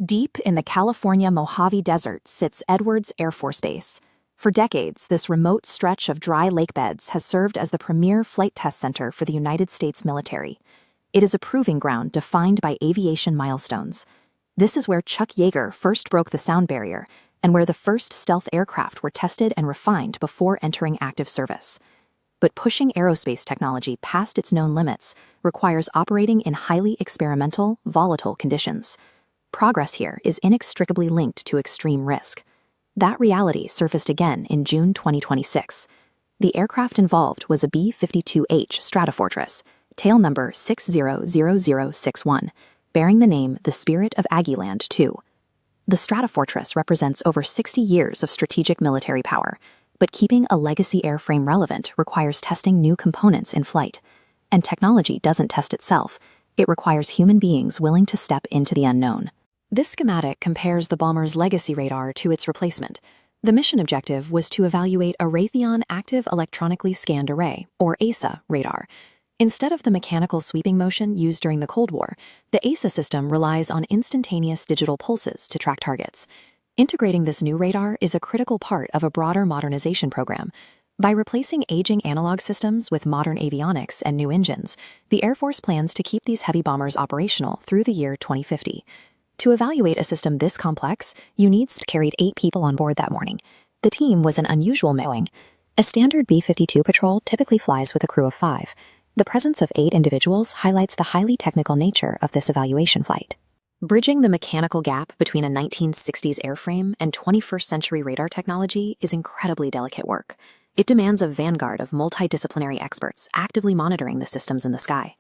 Deep in the California Mojave Desert sits Edwards Air Force Base. For decades, this remote stretch of dry lake beds has served as the premier flight test center for the United States military. It is a proving ground defined by aviation milestones. This is where Chuck Yeager first broke the sound barrier, and where the first stealth aircraft were tested and refined before entering active service. But pushing aerospace technology past its known limits requires operating in highly experimental, volatile conditions. Progress here is inextricably linked to extreme risk. That reality surfaced again in June 2026. The aircraft involved was a B-52 Stratofortress, tail number 600061, bearing the name the Spirit of Aggieland II. The Stratofortress represents over 60 years of strategic military power, but keeping a legacy airframe relevant requires testing new components in flight. And technology doesn't test itself. It requires human beings willing to step into the unknown. This schematic compares the bomber's legacy radar to its replacement. The mission objective was to evaluate a Raytheon Active Electronically Scanned Array, or AESA, radar. Instead of the mechanical sweeping motion used during the Cold War, the AESA system relies on instantaneous digital pulses to track targets. Integrating this new radar is a critical part of a broader modernization program. By replacing aging analog systems with modern avionics and new engines, the Air Force plans to keep these heavy bombers operational through the year 2050. To evaluate a system this complex, UNITS carried 8 people on board that morning. The team was an unusual knowing. A standard B-52 patrol typically flies with a crew of 5. The presence of 8 individuals highlights the highly technical nature of this evaluation flight. Bridging the mechanical gap between a 1960s airframe and 21st century radar technology is incredibly delicate work. It demands a vanguard of multidisciplinary experts actively monitoring the systems in the sky.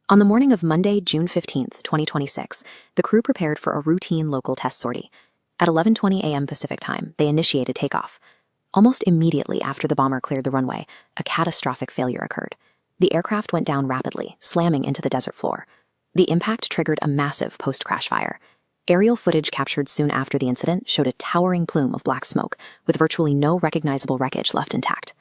On the morning of Monday, June 15, 2026, the crew prepared for a routine local test sortie. At 11:20 a.m. Pacific time, they initiated takeoff. Almost immediately after the bomber cleared the runway, a catastrophic failure occurred. The aircraft went down rapidly, slamming into the desert floor. The impact triggered a massive post-crash fire. Aerial footage captured soon after the incident showed a towering plume of black smoke, with virtually no recognizable wreckage left intact.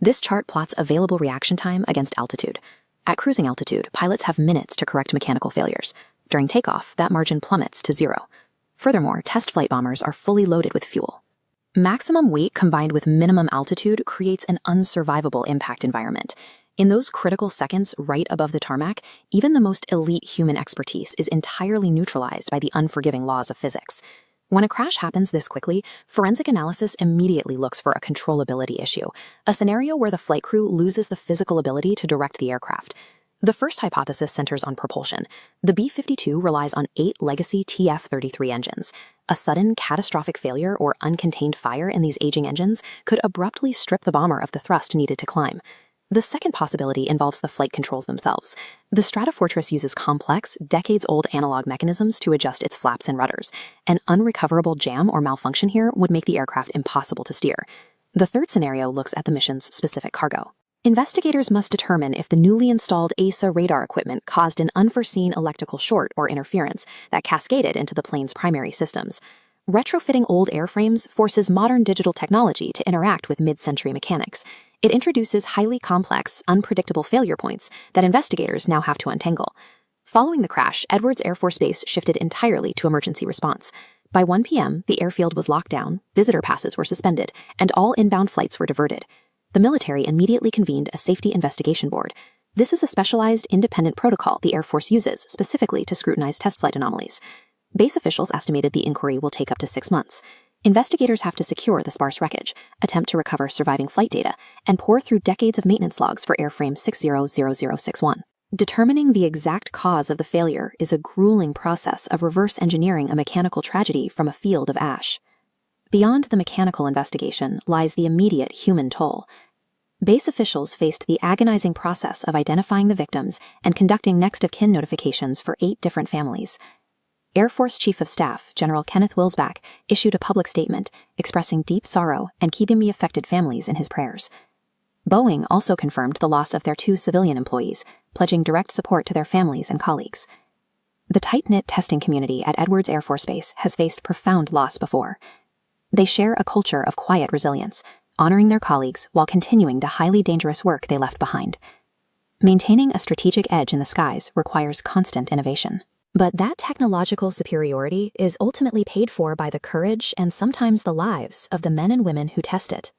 This chart plots available reaction time against altitude. At cruising altitude, pilots have minutes to correct mechanical failures. During takeoff, that margin plummets to 0. Furthermore, test flight bombers are fully loaded with fuel. Maximum weight combined with minimum altitude creates an unsurvivable impact environment. In those critical seconds right above the tarmac, even the most elite human expertise is entirely neutralized by the unforgiving laws of physics. When a crash happens this quickly, forensic analysis immediately looks for a controllability issue, a scenario where the flight crew loses the physical ability to direct the aircraft. The first hypothesis centers on propulsion. The B-52 relies on 8 legacy TF-33 engines. A sudden, catastrophic failure or uncontained fire in these aging engines could abruptly strip the bomber of the thrust needed to climb. The second possibility involves the flight controls themselves. The Stratofortress uses complex, decades-old analog mechanisms to adjust its flaps and rudders. An unrecoverable jam or malfunction here would make the aircraft impossible to steer. The third scenario looks at the mission's specific cargo. Investigators must determine if the newly installed AESA radar equipment caused an unforeseen electrical short or interference that cascaded into the plane's primary systems. Retrofitting old airframes forces modern digital technology to interact with mid-century mechanics. It introduces highly complex, unpredictable failure points that investigators now have to untangle. Following the crash, Edwards Air Force Base shifted entirely to emergency response. By 1 p.m., the airfield was locked down, visitor passes were suspended, and all inbound flights were diverted. The military immediately convened a safety investigation board. This is a specialized, independent protocol the Air Force uses specifically to scrutinize test flight anomalies. Base officials estimated the inquiry will take up to 6 months. Investigators have to secure the sparse wreckage, attempt to recover surviving flight data, and pore through decades of maintenance logs for airframe 600061. Determining the exact cause of the failure is a grueling process of reverse engineering a mechanical tragedy from a field of ash. Beyond the mechanical investigation lies the immediate human toll. Base officials faced the agonizing process of identifying the victims and conducting next-of-kin notifications for 8 different families. Air Force Chief of Staff General Kenneth Wilsbach issued a public statement expressing deep sorrow and keeping the affected families in his prayers. Boeing also confirmed the loss of their 2 civilian employees, pledging direct support to their families and colleagues. The tight-knit testing community at Edwards Air Force Base has faced profound loss before. They share a culture of quiet resilience, honoring their colleagues while continuing the highly dangerous work they left behind. Maintaining a strategic edge in the skies requires constant innovation. But that technological superiority is ultimately paid for by the courage and sometimes the lives of the men and women who test it.